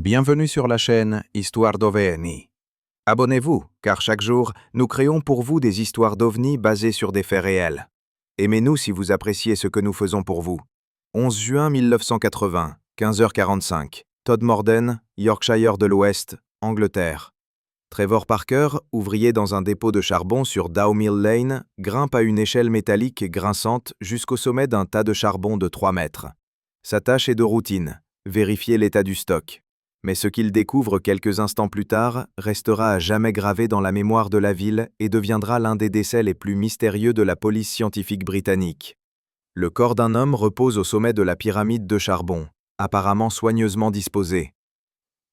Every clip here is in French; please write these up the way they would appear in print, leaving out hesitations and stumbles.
Bienvenue sur la chaîne Histoire d'OVNI. Abonnez-vous, car chaque jour, nous créons pour vous des histoires d'OVNI basées sur des faits réels. Aimez-nous si vous appréciez ce que nous faisons pour vous. 11 juin 1980, 15h45, Todd Morden, Yorkshire de l'Ouest, Angleterre. Trevor Parker, ouvrier dans un dépôt de charbon sur Dowmill Lane, grimpe à une échelle métallique grinçante jusqu'au sommet d'un tas de charbon de 3 mètres. Sa tâche est de routine, vérifier l'état du stock. Mais ce qu'il découvre quelques instants plus tard restera à jamais gravé dans la mémoire de la ville et deviendra l'un des décès les plus mystérieux de la police scientifique britannique. Le corps d'un homme repose au sommet de la pyramide de charbon, apparemment soigneusement disposé.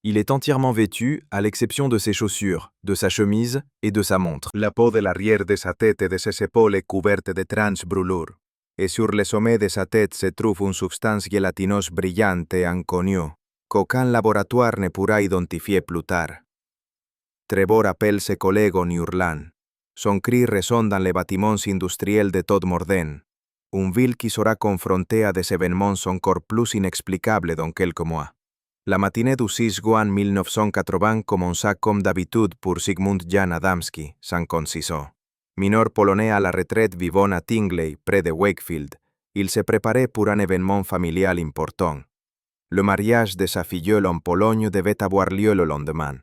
Il est entièrement vêtu, à l'exception de ses chaussures, de sa chemise et de sa montre. La peau de l'arrière de sa tête et de ses épaules est couverte de tranches brûlures, et sur le sommet de sa tête se trouve une substance gélatineuse brillante et inconnue, qu'aucun laboratoire ne pourra identifier plus tard. Trevor appelle ses collègues en hurlant. Son cri résonne dans les bâtiments industriels de Todd Morden, une ville qui sera confrontée à des événements encore plus inexplicables dans quelques mois. La matinée du 6 juin 1980 commença comme d'habitude pour Zygmunt Jan Adamski, 56 ans. Mineur polonais à la retraite vivant à Tingley, près de Wakefield, il se préparait pour un événement familial important. Le mariage de sa filleule en Pologne devait avoir lieu le lendemain.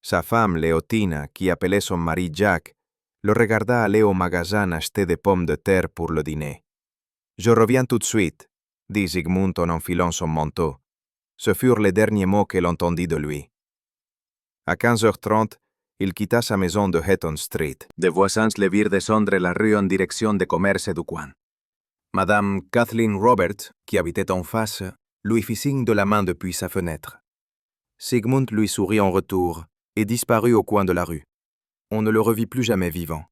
Sa femme, Leotina, qui appelait son mari Jack, le regarda aller au magasin acheter des pommes de terre pour le dîner. « Je reviens tout de suite », dit Zygmunt en enfilant son manteau. Ce furent les derniers mots qu'elle entendit de lui. À 15h30, il quitta sa maison de Hetton Street. Des voisins le virent descendre la rue en direction des commerces du coin. Madame Kathleen Roberts, qui habitait en face, lui fit signe de la main depuis sa fenêtre. Zygmunt lui sourit en retour et disparut au coin de la rue. On ne le revit plus jamais vivant.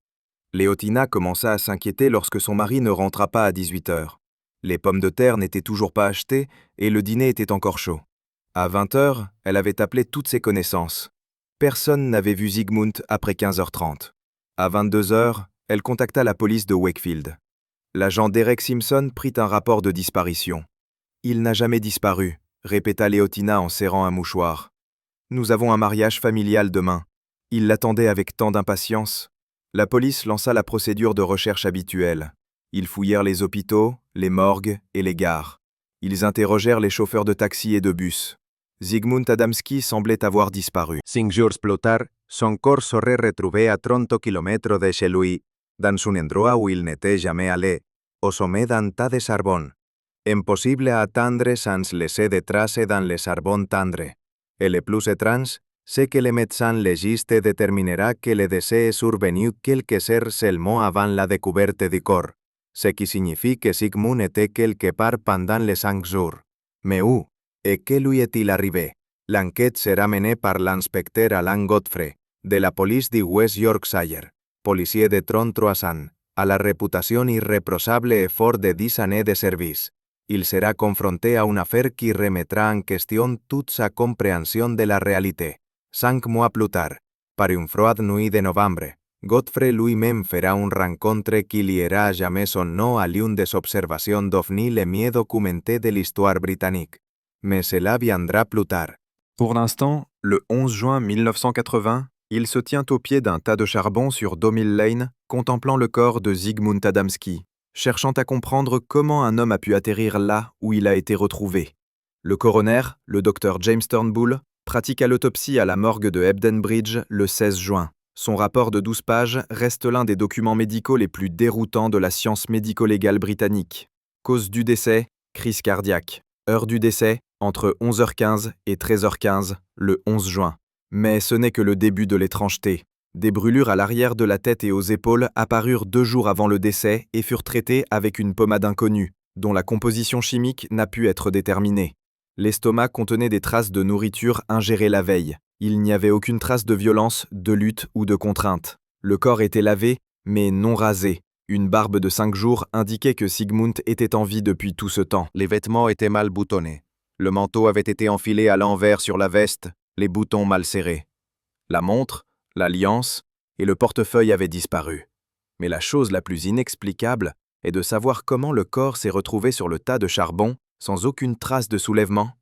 Leotina commença à s'inquiéter lorsque son mari ne rentra pas à 18h. Les pommes de terre n'étaient toujours pas achetées et le dîner était encore chaud. À 20h, elle avait appelé toutes ses connaissances. Personne n'avait vu Zygmunt après 15h30. À 22h, elle contacta la police de Wakefield. L'agent Derek Simpson prit un rapport de disparition. « Il n'a jamais disparu », répéta Leotina en serrant un mouchoir. « Nous avons un mariage familial demain. Il l'attendait avec tant d'impatience. » La police lança la procédure de recherche habituelle. Ils fouillèrent les hôpitaux, les morgues et les gares. Ils interrogèrent les chauffeurs de taxi et de bus. Zygmunt Adamski semblait avoir disparu. 5 jours plus tard, son corps serait retrouvé à 30 km de chez lui, dans un endroit où il n'était jamais allé, au sommet d'un tas de charbon. Impossible à atteindre sans laisser de traces dans le charbon tendre. Et le plus étrange, c'est que le médecin légiste déterminera que le décès est survenu quelques heures seulement avant la découverte du corps, ce qui signifie que Zygmunt était quelque part pendant les 5 jours. Mais où? Et que lui est-il arrivé? L'enquête sera menée par l'inspecteur Alan Godfrey, de la police du West Yorkshire, policier de 33 ans, à la réputation irréprochable et fort de 10 années de service. Il sera confronté à une affaire qui remettra en question toute sa compréhension de la réalité. 5 mois plus tard, par une froide nuit de novembre, Godfrey lui-même fera une rencontre qui liera à jamais son nom à l'une des observations d'OVNI les mieux documentées de l'histoire britannique. Mais cela viendra plus tard. Pour l'instant, le 11 juin 1980, il se tient au pied d'un tas de charbon sur Dowmill Lane, contemplant le corps de Zygmunt Adamski, cherchant à comprendre comment un homme a pu atterrir là où il a été retrouvé. Le coroner, le docteur James Turnbull, pratiqua l'autopsie à la morgue de Hebden Bridge le 16 juin. Son rapport de 12 pages reste l'un des documents médicaux les plus déroutants de la science médico-légale britannique. Cause du décès, crise cardiaque. Heure du décès, entre 11h15 et 13h15, le 11 juin. Mais ce n'est que le début de l'étrangeté. Des brûlures à l'arrière de la tête et aux épaules apparurent 2 jours avant le décès et furent traitées avec une pommade inconnue, dont la composition chimique n'a pu être déterminée. L'estomac contenait des traces de nourriture ingérée la veille. Il n'y avait aucune trace de violence, de lutte ou de contrainte. Le corps était lavé, mais non rasé. Une barbe de 5 jours indiquait que Zygmunt était en vie depuis tout ce temps. Les vêtements étaient mal boutonnés. Le manteau avait été enfilé à l'envers sur la veste, les boutons mal serrés. La montre, l'alliance et le portefeuille avaient disparu. Mais la chose la plus inexplicable est de savoir comment le corps s'est retrouvé sur le tas de charbon sans aucune trace de soulèvement.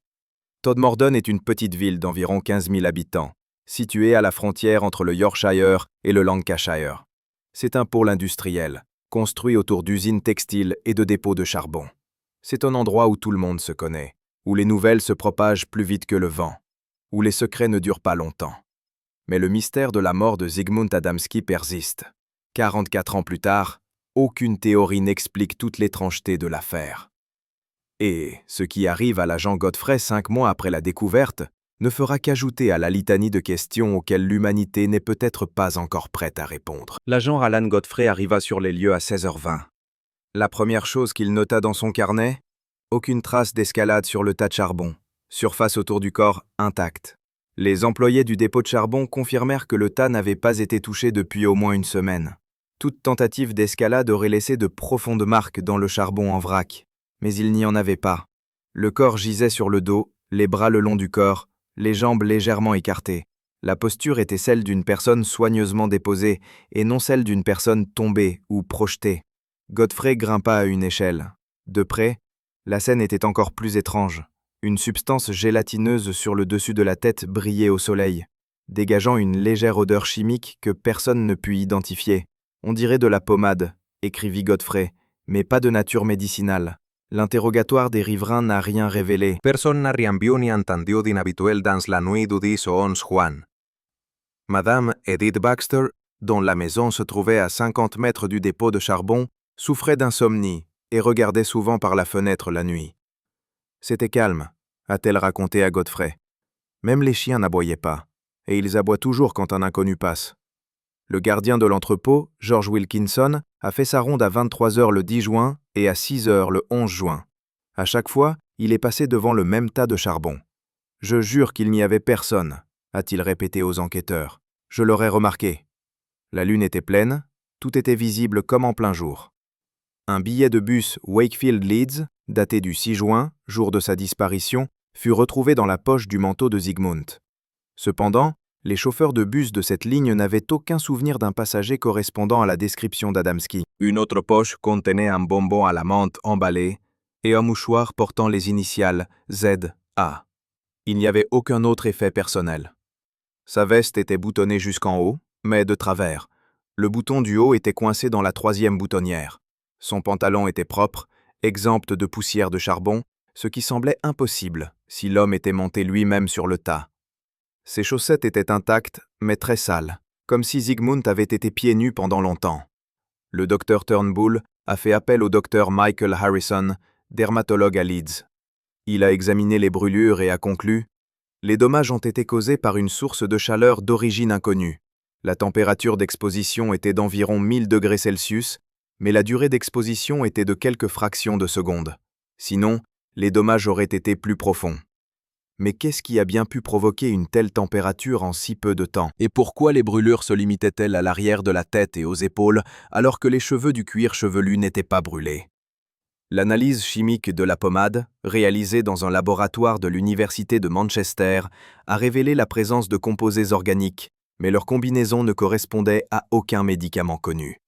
Todmorden est une petite ville d'environ 15 000 habitants, située à la frontière entre le Yorkshire et le Lancashire. C'est un pôle industriel, construit autour d'usines textiles et de dépôts de charbon. C'est un endroit où tout le monde se connaît, où les nouvelles se propagent plus vite que le vent, où les secrets ne durent pas longtemps. Mais le mystère de la mort de Zygmunt Adamski persiste. 44 ans plus tard, aucune théorie n'explique toute l'étrangeté de l'affaire. Et ce qui arrive à l'agent Godfrey 5 mois après la découverte ne fera qu'ajouter à la litanie de questions auxquelles l'humanité n'est peut-être pas encore prête à répondre. L'agent Alan Godfrey arriva sur les lieux à 16h20. La première chose qu'il nota dans son carnet, aucune trace d'escalade sur le tas de charbon, surface autour du corps intacte. Les employés du dépôt de charbon confirmèrent que le tas n'avait pas été touché depuis au moins une semaine. Toute tentative d'escalade aurait laissé de profondes marques dans le charbon en vrac, mais il n'y en avait pas. Le corps gisait sur le dos, les bras le long du corps, les jambes légèrement écartées. La posture était celle d'une personne soigneusement déposée et non celle d'une personne tombée ou projetée. Godfrey grimpa à une échelle. De près, la scène était encore plus étrange. Une substance gélatineuse sur le dessus de la tête brillait au soleil, dégageant une légère odeur chimique que personne ne put identifier. On dirait de la pommade, écrivit Godfrey, mais pas de nature médicinale. L'interrogatoire des riverains n'a rien révélé. Personne n'a rien vu ni entendu d'inhabituel dans la nuit du 10 au 11 juin. Madame Edith Baxter, dont la maison se trouvait à 50 mètres du dépôt de charbon, souffrait d'insomnie et regardait souvent par la fenêtre la nuit. C'était calme, a-t-elle raconté à Godfrey. Même les chiens n'aboyaient pas, et ils aboient toujours quand un inconnu passe. Le gardien de l'entrepôt, George Wilkinson, a fait sa ronde à 23h le 10 juin et à 6h le 11 juin. À chaque fois, il est passé devant le même tas de charbon. « Je jure qu'il n'y avait personne », a-t-il répété aux enquêteurs. « Je l'aurais remarqué. » La lune était pleine, tout était visible comme en plein jour. Un billet de bus Wakefield-Leeds, daté du 6 juin, jour de sa disparition, fut retrouvé dans la poche du manteau de Zygmunt. Cependant, les chauffeurs de bus de cette ligne n'avaient aucun souvenir d'un passager correspondant à la description d'Adamski. Une autre poche contenait un bonbon à la menthe emballé et un mouchoir portant les initiales ZA. Il n'y avait aucun autre effet personnel. Sa veste était boutonnée jusqu'en haut, mais de travers. Le bouton du haut était coincé dans la 3e boutonnière. Son pantalon était propre, exempt de poussière de charbon, ce qui semblait impossible si l'homme était monté lui-même sur le tas. Ses chaussettes étaient intactes, mais très sales, comme si Zygmunt avait été pieds nus pendant longtemps. Le docteur Turnbull a fait appel au docteur Michael Harrison, dermatologue à Leeds. Il a examiné les brûlures et a conclu « Les dommages ont été causés par une source de chaleur d'origine inconnue. La température d'exposition était d'environ 1000 degrés Celsius, mais la durée d'exposition était de quelques fractions de seconde. Sinon, les dommages auraient été plus profonds. » Mais qu'est-ce qui a bien pu provoquer une telle température en si peu de temps? Et pourquoi les brûlures se limitaient-elles à l'arrière de la tête et aux épaules, alors que les cheveux du cuir chevelu n'étaient pas brûlés? L'analyse chimique de la pommade, réalisée dans un laboratoire de l'Université de Manchester, a révélé la présence de composés organiques, mais leur combinaison ne correspondait à aucun médicament connu.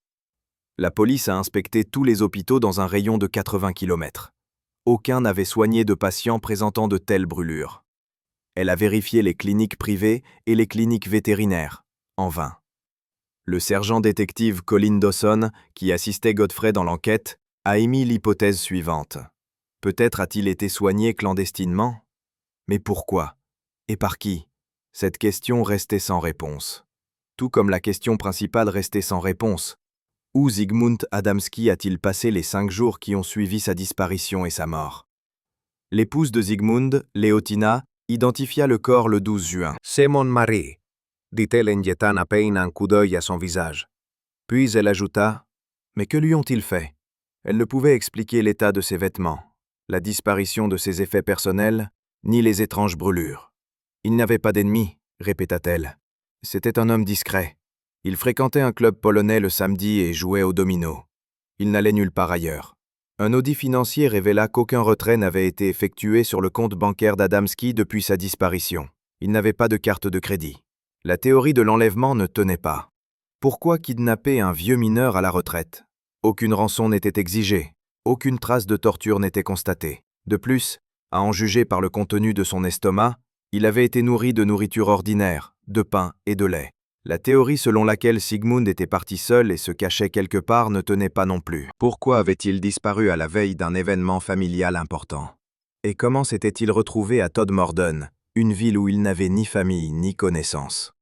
La police a inspecté tous les hôpitaux dans un rayon de 80 km. Aucun n'avait soigné de patients présentant de telles brûlures. Elle a vérifié les cliniques privées et les cliniques vétérinaires, en vain. Le sergent détective Colin Dawson, qui assistait Godfrey dans l'enquête, a émis l'hypothèse suivante. Peut-être a-t-il été soigné clandestinement? Mais pourquoi? Et par qui? Cette question restait sans réponse. Tout comme la question principale restait sans réponse. Où Zygmunt Adamski a-t-il passé les 5 jours qui ont suivi sa disparition et sa mort? L'épouse de Zygmunt, Leotina, identifia le corps le 12 juin. « C'est mon mari », dit-elle en jetant à peine un coup d'œil à son visage. Puis elle ajouta « Mais que lui ont-ils fait ?» Elle ne pouvait expliquer l'état de ses vêtements, la disparition de ses effets personnels, ni les étranges brûlures. « Il n'avait pas d'ennemis », répéta-t-elle. « C'était un homme discret. Il fréquentait un club polonais le samedi et jouait au domino. Il n'allait nulle part ailleurs. » Un audit financier révéla qu'aucun retrait n'avait été effectué sur le compte bancaire d'Adamski depuis sa disparition. Il n'avait pas de carte de crédit. La théorie de l'enlèvement ne tenait pas. Pourquoi kidnapper un vieux mineur à la retraite? Aucune rançon n'était exigée. Aucune trace de torture n'était constatée. De plus, À en juger par le contenu de son estomac, il avait été nourri de nourriture ordinaire, de pain et de lait. La théorie selon laquelle Sigmund était parti seul et se cachait quelque part ne tenait pas non plus. Pourquoi avait-il disparu à la veille d'un événement familial important? Et comment s'était-il retrouvé à Todmorden, une ville où il n'avait ni famille ni connaissance?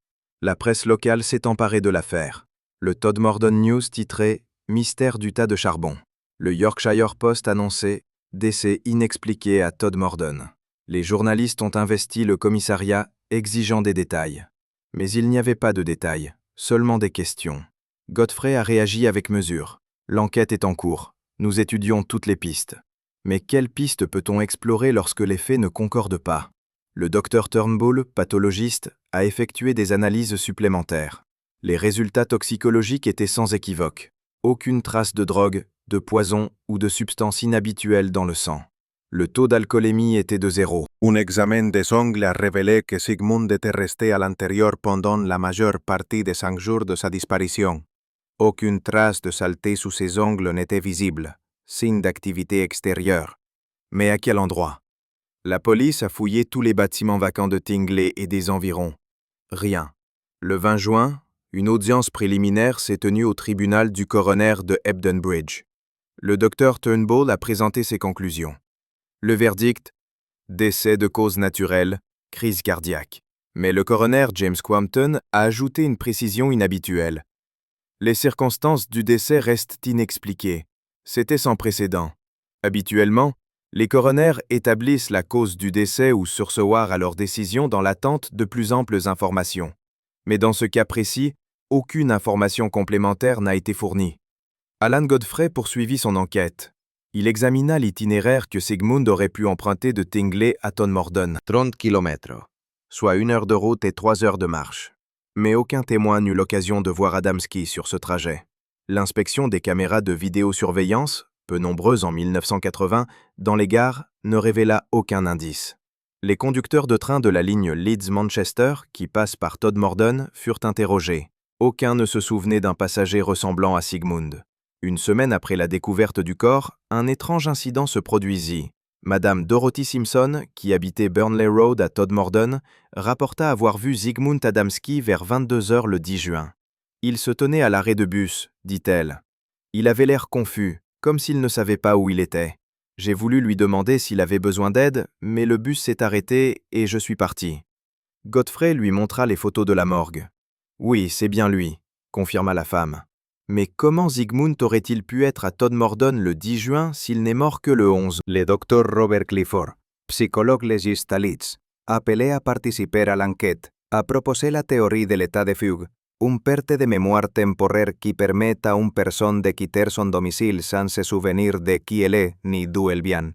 La presse locale s'est emparée de l'affaire. Le Todmorden News titrait « Mystère du tas de charbon ». Le Yorkshire Post annonçait « Décès inexpliqué à Todmorden ». Les journalistes ont investi le commissariat, exigeant des détails. Mais il n'y avait pas de détails, seulement des questions. Godfrey a réagi avec mesure. L'enquête est en cours. Nous étudions toutes les pistes. Mais quelles pistes peut-on explorer lorsque les faits ne concordent pas? Le docteur Turnbull, pathologiste, a effectué des analyses supplémentaires. Les résultats toxicologiques étaient sans équivoque. Aucune trace de drogue, de poison ou de substance inhabituelle dans le sang. Le taux d'alcoolémie était de 0. Un examen de sangle a révélé que Sigmund était resté à l'intérieur pendant la majeure partie des 5 jours de sa disparition. Aucune trace de saleté sous ses ongles n'était visible, signe d'activité extérieure. Mais à quel endroit? La police a fouillé tous les bâtiments vacants de Tingley et des environs. Rien. Le 20 juin, une audience préliminaire s'est tenue au tribunal du coroner de Hebden Bridge. Le docteur Turnbull a présenté ses conclusions. Le verdict: décès de cause naturelle, crise cardiaque. Mais le coroner James Quampton a ajouté une précision inhabituelle. Les circonstances du décès restent inexpliquées. C'était sans précédent. Habituellement, les coroners établissent la cause du décès ou surseoir à leur décision dans l'attente de plus amples informations. Mais dans ce cas précis, aucune information complémentaire n'a été fournie. Alan Godfrey poursuivit son enquête. Il examina l'itinéraire que Sigmund aurait pu emprunter de Tingley à Todmorden, 30 km, soit 1 heure de route et 3 heures de marche. Mais aucun témoin n'eut l'occasion de voir Adamski sur ce trajet. L'inspection des caméras de vidéosurveillance, peu nombreuses en 1980, dans les gares, ne révéla aucun indice. Les conducteurs de train de la ligne Leeds-Manchester, qui passe par Todmorden, furent interrogés. Aucun ne se souvenait d'un passager ressemblant à Sigmund. Une semaine après la découverte du corps, un étrange incident se produisit. Madame Dorothy Simpson, qui habitait Burnley Road à Todmorden, rapporta avoir vu Zygmunt Adamski vers 22 heures le 10 juin. Il se tenait à l'arrêt de bus, dit-elle. Il avait l'air confus, comme s'il ne savait pas où il était. J'ai voulu lui demander s'il avait besoin d'aide, mais le bus s'est arrêté et je suis parti. Godfrey lui montra les photos de la morgue. Oui, c'est bien lui, confirma la femme. Mais comment Zygmunt aurait-il pu être à Todmorden le 10 juin s'il n'est mort que le 11? Le docteur Robert Clifford, psychologue légiste à Leeds, appelé à participer à l'enquête, a proposé la théorie de l'état de fugue, une perte de mémoire temporaire qui permet à une personne de quitter son domicile sans se souvenir de qui elle est ni d'où elle vient.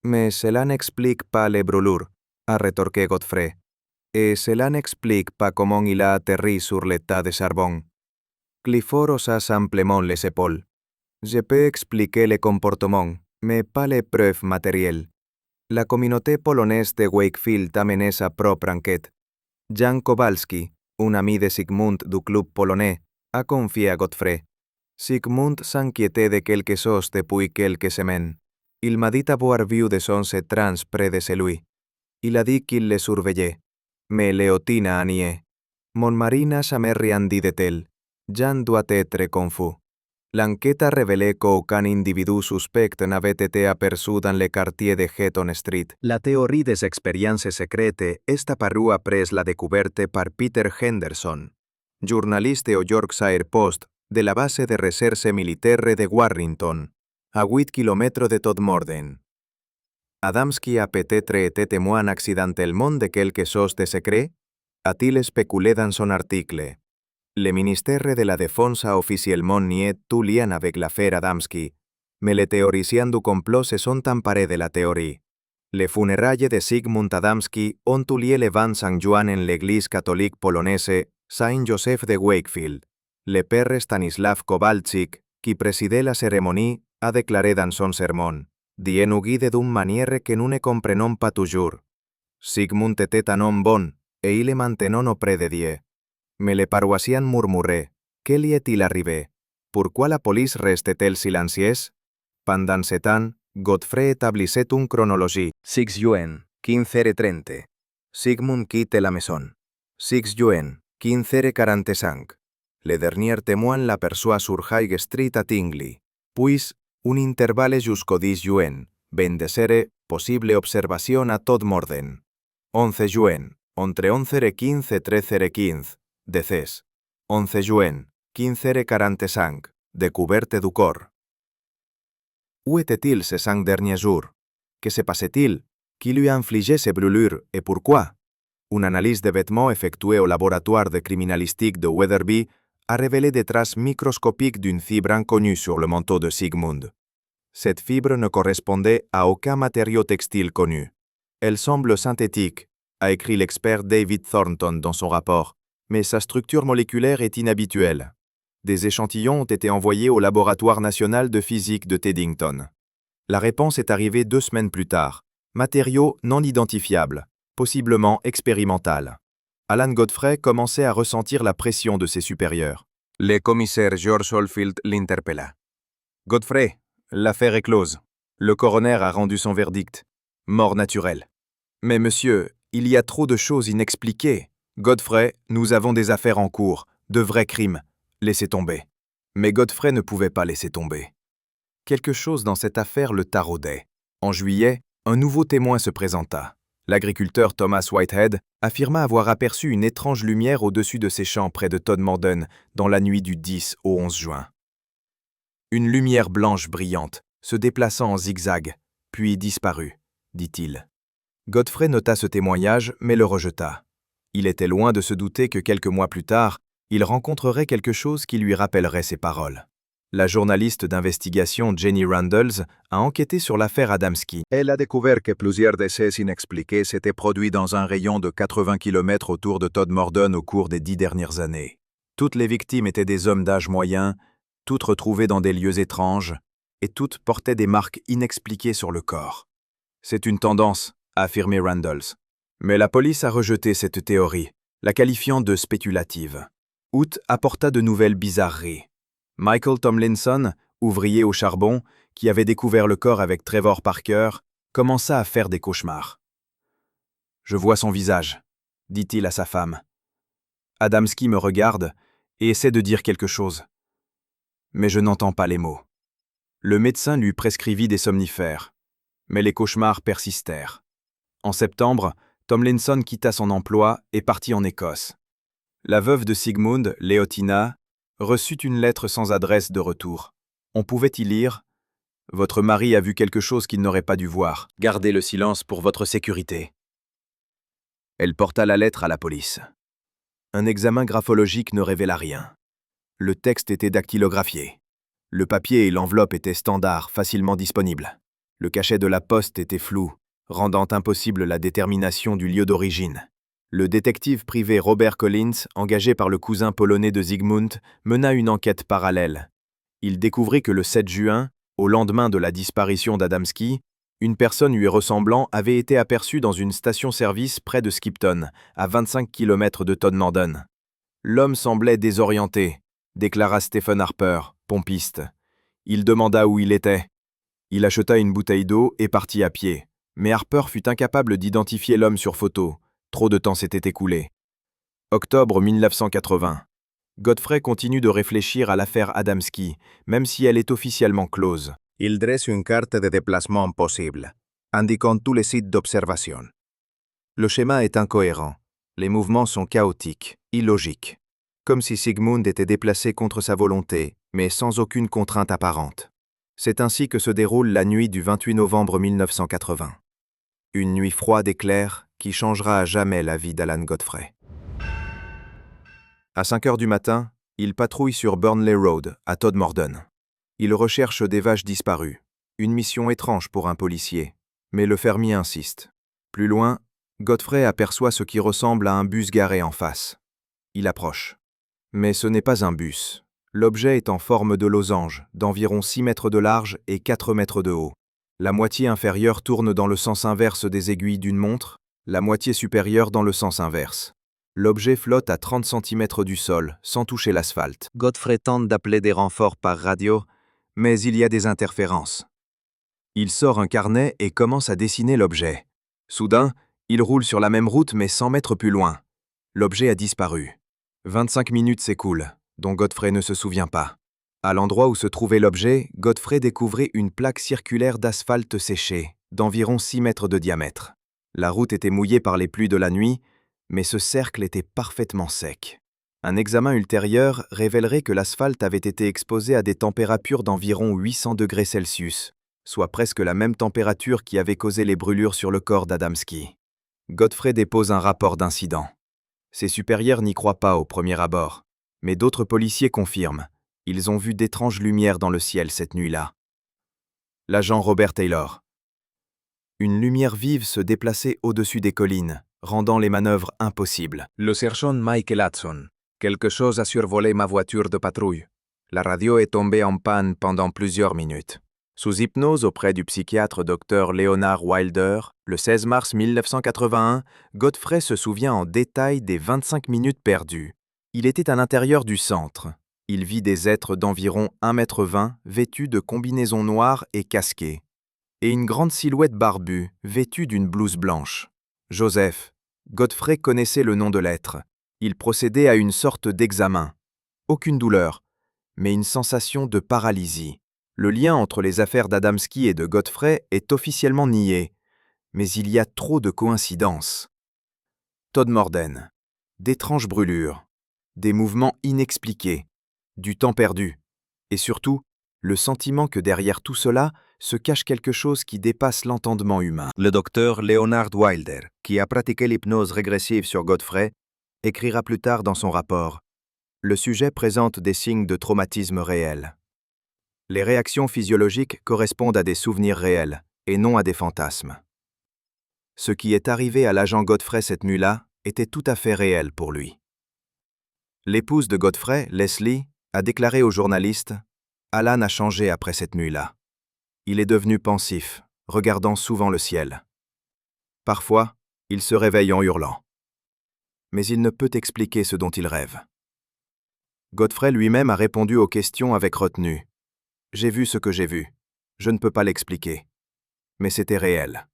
Mais cela n'explique pas les brûlures, a rétorqué Godfrey. Et cela n'explique pas comment il a atterri sur le tas de charbon. Clifford haussa simplement les épaules. Je peux expliquer le comportement, mais pas les preuves matérielles. La communauté polonaise de Wakefield a mené sa propre enquête. Jan Kowalski, un ami de Sigmund du club polonais, a confié à Godfrey. Sigmund s'inquiétait de quelque chose depuis quelques semaines. Il m'a dit avoir vu des onces trans près de chez lui. Il a dit qu'il les surveillait. Mais Léotine a nié. Mon mari n'a jamais rien dit de tel. Jan doit être confus. L'enquête a révélé qu'aucun individu suspect n'avait été aperçu dans le quartier de Hetton Street. La théorie des expériences secrètes est apparue après la découverte par Peter Henderson, journaliste au Yorkshire Post de la base de recherche militaire de Warrington, à 8 km de Todmorden. Adamski a peut-être été témoin accidentellement de quelque chose de secret? A-t-il spéculé dans son article? Le ministère de la Défense a officiellement nié tout lien avec l'affaire Adamski, mais les théoriciens du complot se sont emparés de la théorie. Les funérailles de Zygmunt Adamski ont eu lieu le 20 Saint-Juan en l'église catholique polonaise Saint-Joseph de Wakefield. Le père Stanislav Kowalczyk, qui présidait la cérémonie, a déclaré dans son sermon, dient guide d'une manière que nous ne comprenons pas toujours. Zygmunt était un homme bon, et il est maintenant auprès de Dieu. Mais les paroissiens murmuraient. Que lui est-il arrivé? Pourquoi la police reste-t-elle silencieuse? Pendant ce temps, Godfrey établissait une chronologie. 6 juin, 15h30. Sigmund quitte la maison. 6 juin, 15h45. Le dernier témoin l'aperçoit sur High Street à Tingley. Puis, un intervalle jusqu'au 10 juin, 20h, possible observation à Todmorden. 11 juin, entre 11h15 et 13h15, décès. 11 juin, 15h45, découverte du corps. Où était-il ces 5 derniers jours? Que se passait-il? Qui lui infligeait ces brûlures et pourquoi? Une analyse de vêtements effectuée au laboratoire de criminalistique de Wetherby a révélé des traces microscopiques d'une fibre inconnue sur le manteau de Sigmund. Cette fibre ne correspondait à aucun matériau textile connu. Elle semble synthétique, a écrit l'expert David Thornton dans son rapport, mais sa structure moléculaire est inhabituelle. Des échantillons ont été envoyés au laboratoire national de physique de Teddington. La réponse est arrivée 2 semaines plus tard. Matériaux non identifiables, possiblement expérimental. Alan Godfrey commençait à ressentir la pression de ses supérieurs. Le commissaire George Oldfield l'interpella. « Godfrey, l'affaire est close. Le coroner a rendu son verdict. Mort naturelle. Mais monsieur, il y a trop de choses inexpliquées. Godfrey, nous avons des affaires en cours, de vrais crimes. Laissez tomber. » Mais Godfrey ne pouvait pas laisser tomber. Quelque chose dans cette affaire le taraudait. En juillet, un nouveau témoin se présenta. L'agriculteur Thomas Whitehead affirma avoir aperçu une étrange lumière au-dessus de ses champs près de Todmorden dans la nuit du 10 au 11 juin. Une lumière blanche brillante, se déplaçant en zigzag, puis disparut, dit-il. Godfrey nota ce témoignage, mais le rejeta. Il était loin de se douter que quelques mois plus tard, il rencontrerait quelque chose qui lui rappellerait ses paroles. La journaliste d'investigation Jenny Randles a enquêté sur l'affaire Adamski. Elle a découvert que plusieurs décès inexpliqués s'étaient produits dans un rayon de 80 km autour de Todmorden au cours des 10 dernières années. Toutes les victimes étaient des hommes d'âge moyen, toutes retrouvées dans des lieux étranges, et toutes portaient des marques inexpliquées sur le corps. C'est une tendance, a affirmé Randles. Mais la police a rejeté cette théorie, la qualifiant de spéculative. Août apporta de nouvelles bizarreries. Michael Tomlinson, ouvrier au charbon, qui avait découvert le corps avec Trevor Parker, commença à faire des cauchemars. « Je vois son visage », dit-il à sa femme. Adamski me regarde et essaie de dire quelque chose. Mais je n'entends pas les mots. Le médecin lui prescrivit des somnifères, mais les cauchemars persistèrent. En septembre, Tomlinson quitta son emploi et partit en Écosse. La veuve de Sigmund, Leotina, reçut une lettre sans adresse de retour. On pouvait y lire « Votre mari a vu quelque chose qu'il n'aurait pas dû voir. Gardez le silence pour votre sécurité. » Elle porta la lettre à la police. Un examen graphologique ne révéla rien. Le texte était dactylographié. Le papier et l'enveloppe étaient standards, facilement disponibles. Le cachet de la poste était flou, rendant impossible la détermination du lieu d'origine. Le détective privé Robert Collins, engagé par le cousin polonais de Sigmund, mena une enquête parallèle. Il découvrit que le 7 juin, au lendemain de la disparition d'Adamski, une personne lui ressemblant avait été aperçue dans une station-service près de Skipton, à 25 km de Todmorden. L'homme semblait désorienté, déclara Stephen Harper, pompiste. Il demanda où il était. Il acheta une bouteille d'eau et partit à pied. Mais Harper fut incapable d'identifier l'homme sur photo. Trop de temps s'était écoulé. Octobre 1980. Godfrey continue de réfléchir à l'affaire Adamski, même si elle est officiellement close. Il dresse une carte de déplacement possible, indiquant tous les sites d'observation. Le schéma est incohérent. Les mouvements sont chaotiques, illogiques. Comme si Sigmund était déplacé contre sa volonté, mais sans aucune contrainte apparente. C'est ainsi que se déroule la nuit du 28 novembre 1980. Une nuit froide et claire qui changera à jamais la vie d'Alan Godfrey. À 5 heures du matin, il patrouille sur Burnley Road, à Todmorden. Il recherche des vaches disparues. Une mission étrange pour un policier. Mais le fermier insiste. Plus loin, Godfrey aperçoit ce qui ressemble à un bus garé en face. Il approche. Mais ce n'est pas un bus. L'objet est en forme de losange, d'environ 6 mètres de large et 4 mètres de haut. La moitié inférieure tourne dans le sens inverse des aiguilles d'une montre, la moitié supérieure dans le sens inverse. L'objet flotte à 30 cm du sol, sans toucher l'asphalte. Godfrey tente d'appeler des renforts par radio, mais il y a des interférences. Il sort un carnet et commence à dessiner l'objet. Soudain, il roule sur la même route mais 100 mètres plus loin. L'objet a disparu. 25 minutes s'écoulent, dont Godfrey ne se souvient pas. À l'endroit où se trouvait l'objet, Godfrey découvrait une plaque circulaire d'asphalte séché, d'environ 6 mètres de diamètre. La route était mouillée par les pluies de la nuit, mais ce cercle était parfaitement sec. Un examen ultérieur révélerait que l'asphalte avait été exposé à des températures d'environ 800 degrés Celsius, soit presque la même température qui avait causé les brûlures sur le corps d'Adamski. Godfrey dépose un rapport d'incident. Ses supérieurs n'y croient pas au premier abord, mais d'autres policiers confirment. Ils ont vu d'étranges lumières dans le ciel cette nuit-là. L'agent Robert Taylor. Une lumière vive se déplaçait au-dessus des collines, rendant les manœuvres impossibles. Le sergent Michael Hudson. Quelque chose a survolé ma voiture de patrouille. La radio est tombée en panne pendant plusieurs minutes. Sous hypnose auprès du psychiatre Dr Leonard Wilder, le 16 mars 1981, Godfrey se souvient en détail des 25 minutes perdues. Il était à l'intérieur du centre. Il vit des êtres d'environ 1,20 m vêtus de combinaisons noires et casqués, et une grande silhouette barbue, vêtue d'une blouse blanche. Joseph. Godfrey connaissait le nom de l'être. Il procédait à une sorte d'examen. Aucune douleur, mais une sensation de paralysie. Le lien entre les affaires d'Adamski et de Godfrey est officiellement nié, mais il y a trop de coïncidences. Todmorden. D'étranges brûlures, des mouvements inexpliqués, du temps perdu, et surtout, le sentiment que derrière tout cela se cache quelque chose qui dépasse l'entendement humain. Le docteur Leonard Wilder, qui a pratiqué l'hypnose régressive sur Godfrey, écrira plus tard dans son rapport « Le sujet présente des signes de traumatisme réel. Les réactions physiologiques correspondent à des souvenirs réels, et non à des fantasmes. Ce qui est arrivé à l'agent Godfrey cette nuit-là était tout à fait réel pour lui. » L'épouse de Godfrey, Leslie, a déclaré aux journalistes « Alan a changé après cette nuit-là. Il est devenu pensif, regardant souvent le ciel. Parfois, il se réveille en hurlant. Mais il ne peut expliquer ce dont il rêve. » Godfrey lui-même a répondu aux questions avec retenue. « J'ai vu ce que j'ai vu. Je ne peux pas l'expliquer. Mais c'était réel. »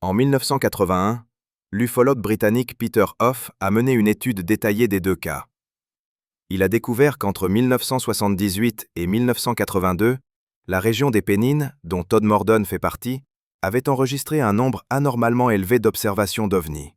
En 1981, l'ufologue britannique Peter Hough a mené une étude détaillée des deux cas. Il a découvert qu'entre 1978 et 1982, la région des Pennines, dont Todmorden fait partie, avait enregistré un nombre anormalement élevé d'observations d'OVNI.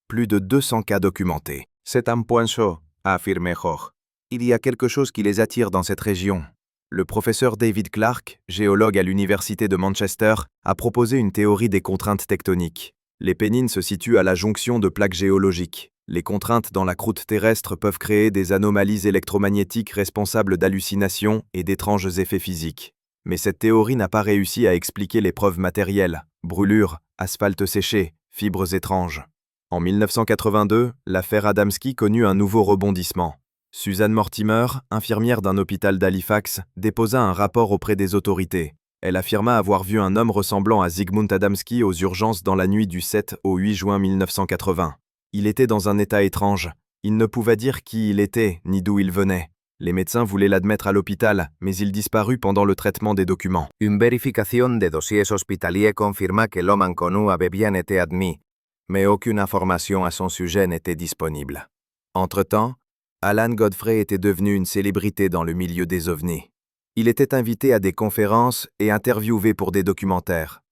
Plus de 200 cas documentés. C'est un point chaud, a affirmé Hough. Il y a quelque chose qui les attire dans cette région. Le professeur David Clark, géologue à l'université de Manchester, a proposé une théorie des contraintes tectoniques. Les Pennines se situent à la jonction de plaques géologiques. Les contraintes dans la croûte terrestre peuvent créer des anomalies électromagnétiques responsables d'hallucinations et d'étranges effets physiques. Mais cette théorie n'a pas réussi à expliquer les preuves matérielles, brûlures, asphalte séché, fibres étranges. En 1982, l'affaire Adamski connut un nouveau rebondissement. Suzanne Mortimer, infirmière d'un hôpital d'Halifax, déposa un rapport auprès des autorités. Elle affirma avoir vu un homme ressemblant à Zygmunt Adamski aux urgences dans la nuit du 7 au 8 juin 1980. Il était dans un état étrange. Il ne pouvait dire qui il était, ni d'où il venait. Les médecins voulaient l'admettre à l'hôpital, mais il disparut pendant le traitement des documents. Une vérification des dossiers hospitaliers confirma que l'homme inconnu avait bien été admis, mais aucune information à son sujet n'était disponible. Entre-temps, Alan Godfrey était devenu une célébrité dans le milieu des ovnis. Il était invité à des conférences et interviewé pour des documentaires.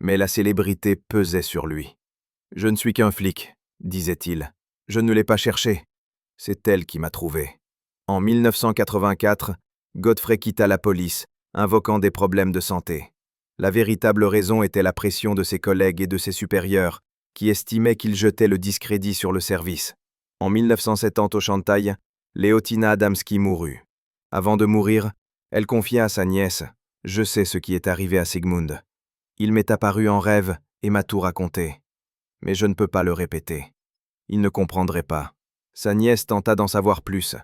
Mais la célébrité pesait sur lui. « Je ne suis qu'un flic », disait-il. « Je ne l'ai pas cherché. C'est elle qui m'a trouvé. » En 1984, Godfrey quitta la police, invoquant des problèmes de santé. La véritable raison était la pression de ses collègues et de ses supérieurs, qui estimaient qu'il jetait le discrédit sur le service. En 1970 au Shanghai, Leotina Adamski mourut. Avant de mourir, elle confia à sa nièce « Je sais ce qui est arrivé à Sigmund. Il m'est apparu en rêve et m'a tout raconté. Mais je ne peux pas le répéter. Il ne comprendrait pas. » Sa nièce tenta d'en savoir plus.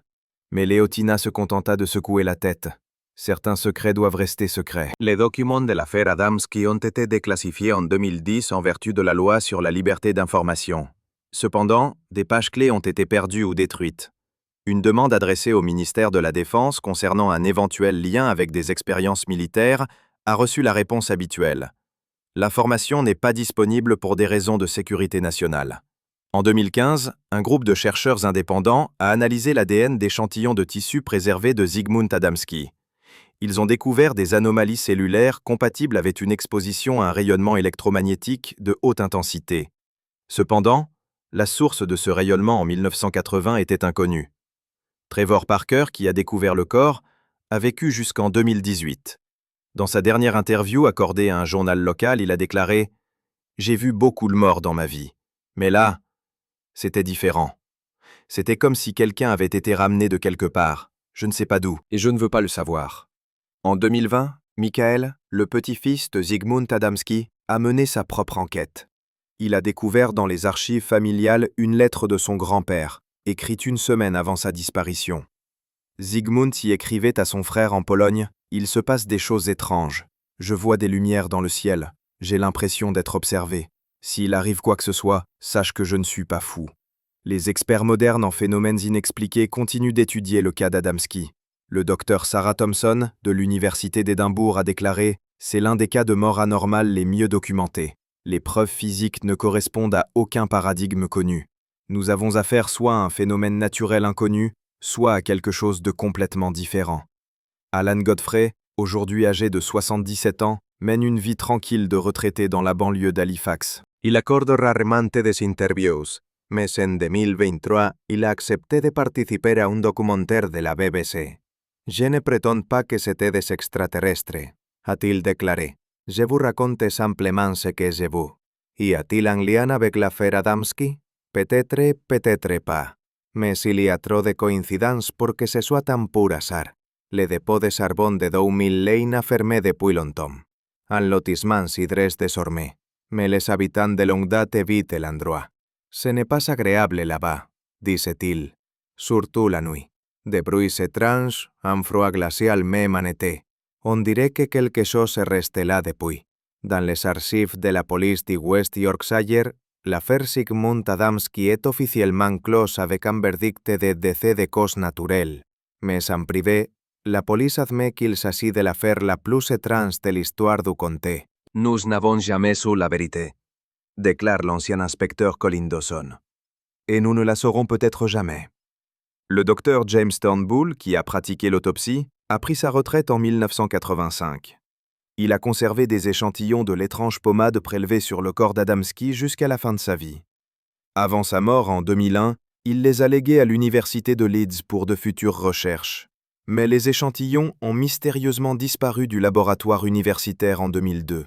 Mais Leotina se contenta de secouer la tête. Certains secrets doivent rester secrets. Les documents de l'affaire Adamski ont été déclassifiés en 2010 en vertu de la loi sur la liberté d'information. Cependant, des pages clés ont été perdues ou détruites. Une demande adressée au ministère de la Défense concernant un éventuel lien avec des expériences militaires a reçu la réponse habituelle. L'information n'est pas disponible pour des raisons de sécurité nationale. En 2015, un groupe de chercheurs indépendants a analysé l'ADN d'échantillons de tissus préservés de Zygmunt Adamski. Ils ont découvert des anomalies cellulaires compatibles avec une exposition à un rayonnement électromagnétique de haute intensité. Cependant, la source de ce rayonnement en 1980 était inconnue. Trevor Parker, qui a découvert le corps, a vécu jusqu'en 2018. Dans sa dernière interview accordée à un journal local, il a déclaré « J'ai vu beaucoup de morts dans ma vie, mais là, c'était différent. C'était comme si quelqu'un avait été ramené de quelque part, je ne sais pas d'où, et je ne veux pas le savoir. » En 2020, Michael, le petit-fils de Zygmunt Adamski, a mené sa propre enquête. Il a découvert dans les archives familiales une lettre de son grand-père, écrite une semaine avant sa disparition. Zygmunt y écrivait à son frère en Pologne « Il se passe des choses étranges. Je vois des lumières dans le ciel. J'ai l'impression d'être observé. S'il arrive quoi que ce soit, sache que je ne suis pas fou. » Les experts modernes en phénomènes inexpliqués continuent d'étudier le cas d'Adamski. Le docteur Sarah Thompson, de l'Université d'Édimbourg, a déclaré « C'est l'un des cas de mort anormale les mieux documentés. Les preuves physiques ne correspondent à aucun paradigme connu. Nous avons affaire soit à un phénomène naturel inconnu, soit à quelque chose de complètement différent. » Alan Godfrey, aujourd'hui âgé de 77 ans, mène une vie tranquille de retraité dans la banlieue d'Halifax. Il accorde rarement des interviews, mais en 2023, il a accepté de participer à un documentaire de la BBC. « Je ne prétends pas que c'était des extraterrestres », a-t-il déclaré. « Je vous raconte simplement ce que j'ai vu. Y a-t-il un lien avec l'affaire Adamski? Peut-être, peut-être pas. Mais il y a trop de coïncidences pour que ce soit un pur hasard. Le dépôt de charbon de 2000 Lane a fermé depuis longtemps. Un lotissement s'y dresse désormais, mais les habitants de longue date évitent l'endroit. Ce n'est pas agréable là-bas, disait-il, surtout la nuit. Des bruits étranges, un froid glacial même en été. On dirait que quelque chose est resté là depuis. Dans les archives de la police du West Yorkshire, l'affaire Zygmunt Adamski est officiellement close avec un verdict de décès de cause naturelle. Mais en privé, la police admet qu'il s'agit de l'affaire la plus étrange de l'histoire du comté. « Nous n'avons jamais su la vérité », déclare l'ancien inspecteur Colin Dawson. Et nous ne la saurons peut-être jamais. Le docteur James Turnbull, qui a pratiqué l'autopsie, a pris sa retraite en 1985. Il a conservé des échantillons de l'étrange pommade prélevée sur le corps d'Adamski jusqu'à la fin de sa vie. Avant sa mort en 2001, il les a légués à l'université de Leeds pour de futures recherches. Mais les échantillons ont mystérieusement disparu du laboratoire universitaire en 2002.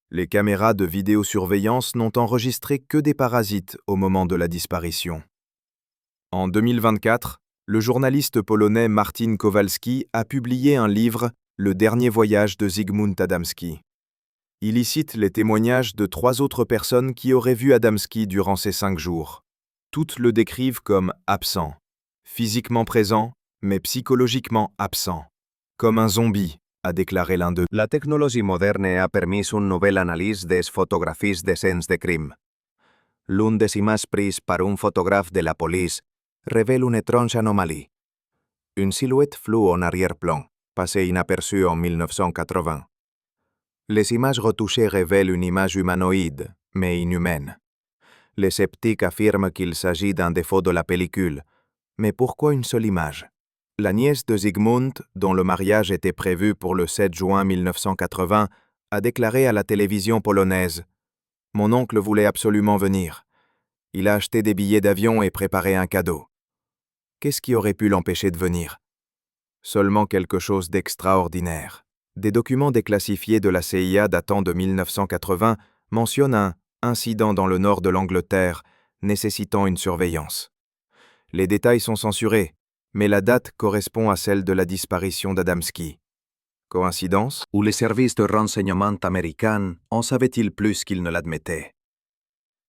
Les caméras de vidéosurveillance n'ont enregistré que des parasites au moment de la disparition. En 2024, le journaliste polonais Martin Kowalski a publié un livre « Le dernier voyage de Zygmunt Adamski ». Il y cite les témoignages de 3 autres personnes qui auraient vu Adamski durant ces 5 jours. Toutes le décrivent comme absent, physiquement présent, mais psychologiquement absent. Comme un zombie, a déclaré l'un d'eux. La technologie moderne a permis une nouvelle analyse des photographies d'escenes de crime. L'une des images prises par un photographe de la police révèle une étrange anomalie. Une silhouette floue en arrière-plan, passée inaperçue en 1980. Les images retouchées révèlent une image humanoïde, mais inhumaine. Les sceptiques affirment qu'il s'agit d'un défaut de la pellicule. Mais pourquoi une seule image? La nièce de Zygmunt, dont le mariage était prévu pour le 7 juin 1980, a déclaré à la télévision polonaise « Mon oncle voulait absolument venir. Il a acheté des billets d'avion et préparé un cadeau. Qu'est-ce qui aurait pu l'empêcher de venir? Seulement quelque chose d'extraordinaire. » Des documents déclassifiés de la CIA datant de 1980 mentionnent un incident dans le nord de l'Angleterre nécessitant une surveillance. Les détails sont censurés, mais la date correspond à celle de la disparition d'Adamski. Coïncidence? Ou les services de renseignement américains en savaient-ils plus qu'ils ne l'admettaient?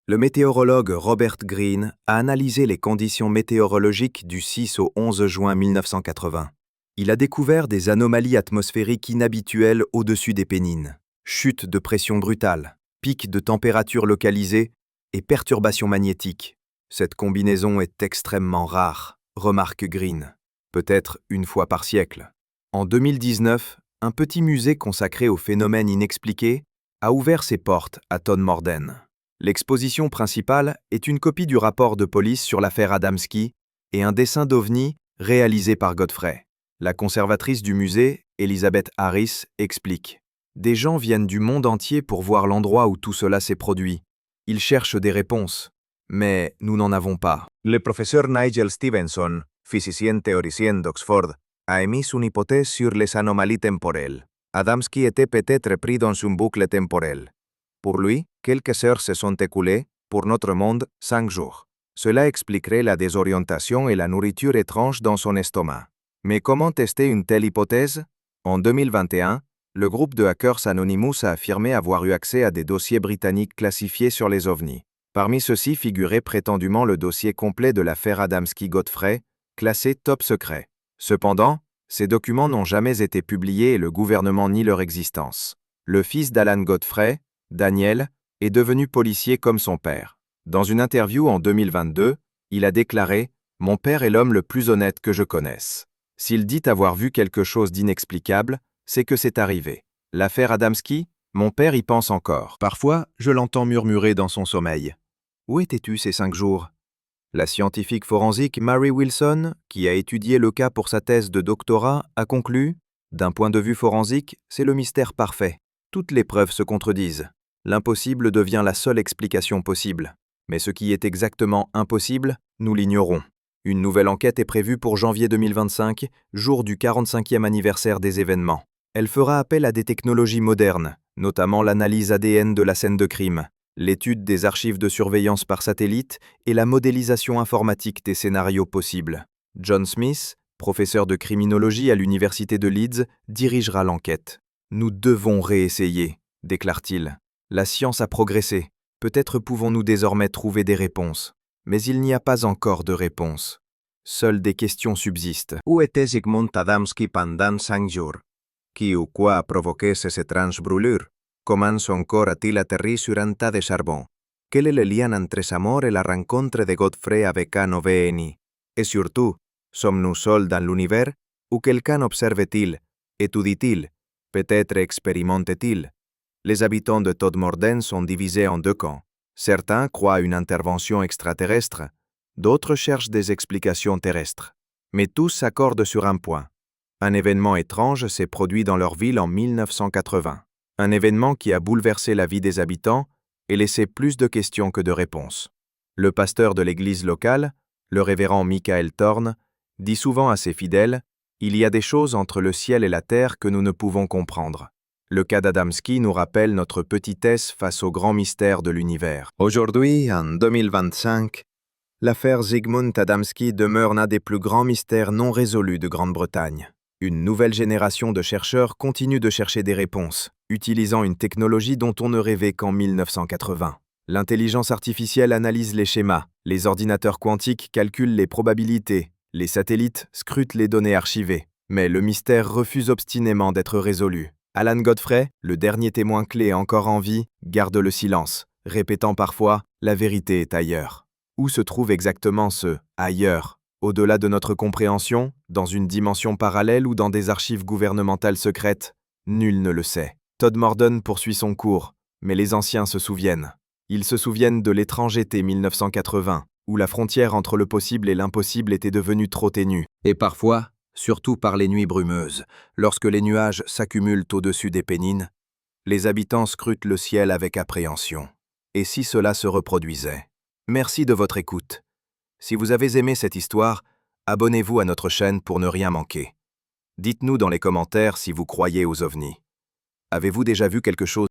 Le météorologue Robert Greene a analysé les conditions météorologiques du 6 au 11 juin 1980. Il a découvert des anomalies atmosphériques inhabituelles au-dessus des Pennines, chutes de pression brutales, pics de température localisés et perturbations magnétiques. Cette combinaison est extrêmement rare, remarque Greene, peut-être une fois par siècle. En 2019, un petit musée consacré aux phénomènes inexpliqués a ouvert ses portes à Todmorden. L'exposition principale est une copie du rapport de police sur l'affaire Adamski et un dessin d'OVNI réalisé par Godfrey. La conservatrice du musée, Elizabeth Harris, explique. Des gens viennent du monde entier pour voir l'endroit où tout cela s'est produit. Ils cherchent des réponses, mais nous n'en avons pas. Le professeur Nigel Stevenson, physicien théoricien d'Oxford, a émis une hypothèse sur les anomalies temporelles. Adamski était peut-être pris dans une boucle temporelle. Pour lui, quelques heures se sont écoulées, pour notre monde, 5 jours. Cela expliquerait la désorientation et la nourriture étrange dans son estomac. Mais comment tester une telle hypothèse? En 2021, le groupe de hackers Anonymous a affirmé avoir eu accès à des dossiers britanniques classifiés sur les ovnis. Parmi ceux-ci figurait prétendument le dossier complet de l'affaire Adamski-Godfrey, classé top secret. Cependant, ces documents n'ont jamais été publiés et le gouvernement nie leur existence. Le fils d'Alan Godfrey, Daniel, est devenu policier comme son père. Dans une interview en 2022, il a déclaré « Mon père est l'homme le plus honnête que je connaisse. S'il dit avoir vu quelque chose d'inexplicable, c'est que c'est arrivé. L'affaire Adamski, mon père y pense encore. Parfois, je l'entends murmurer dans son sommeil. Où étais-tu ces 5 jours ?» La scientifique forensique Mary Wilson, qui a étudié le cas pour sa thèse de doctorat, a conclu « D'un point de vue forensique, c'est le mystère parfait. Toutes les preuves se contredisent. L'impossible devient la seule explication possible. Mais ce qui est exactement impossible, nous l'ignorons. » Une nouvelle enquête est prévue pour janvier 2025, jour du 45e anniversaire des événements. Elle fera appel à des technologies modernes, notamment l'analyse ADN de la scène de crime, l'étude des archives de surveillance par satellite et la modélisation informatique des scénarios possibles. John Smith, professeur de criminologie à l'université de Leeds, dirigera l'enquête. « Nous devons réessayer », déclare-t-il. « La science a progressé. Peut-être pouvons-nous désormais trouver des réponses. Mais il n'y a pas encore de réponse. Seules des questions subsistent. Où était Zygmunt Adamski pendant 5 jours? Qui ou quoi a provoqué ces étranges brûlures? Comment son corps a-t-il atterri sur un tas de charbon? Quel est le lien entre sa mort et la rencontre de Godfrey avec un OVNI? Et surtout, sommes-nous seuls dans l'univers? Ou quelqu'un observe-t-il? Étudie-t-il? Peut-être expérimente-t-il? Les habitants de Todmorden sont divisés en 2 camps. Certains croient à une intervention extraterrestre, d'autres cherchent des explications terrestres. Mais tous s'accordent sur un point. Un événement étrange s'est produit dans leur ville en 1980. Un événement qui a bouleversé la vie des habitants et laissé plus de questions que de réponses. Le pasteur de l'église locale, le révérend Michael Thorne, dit souvent à ses fidèles « Il y a des choses entre le ciel et la terre que nous ne pouvons comprendre. » Le cas d'Adamski nous rappelle notre petitesse face aux grands mystères de l'univers. Aujourd'hui, en 2025, l'affaire Zygmunt Adamski demeure l'un des plus grands mystères non résolus de Grande-Bretagne. Une nouvelle génération de chercheurs continue de chercher des réponses, utilisant une technologie dont on ne rêvait qu'en 1980. L'intelligence artificielle analyse les schémas, les ordinateurs quantiques calculent les probabilités, les satellites scrutent les données archivées. Mais le mystère refuse obstinément d'être résolu. Alan Godfrey, le dernier témoin clé encore en vie, garde le silence, répétant parfois « la vérité est ailleurs ». Où se trouve exactement ce « ailleurs » au-delà de notre compréhension, dans une dimension parallèle ou dans des archives gouvernementales secrètes? Nul ne le sait. Todmorden poursuit son cours, mais les anciens se souviennent. Ils se souviennent de l'étrange été 1980, où la frontière entre le possible et l'impossible était devenue trop ténue. Et parfois, surtout par les nuits brumeuses, lorsque les nuages s'accumulent au-dessus des Pennines, les habitants scrutent le ciel avec appréhension. Et si cela se reproduisait? Merci de votre écoute. Si vous avez aimé cette histoire, abonnez-vous à notre chaîne pour ne rien manquer. Dites-nous dans les commentaires si vous croyez aux ovnis. Avez-vous déjà vu quelque chose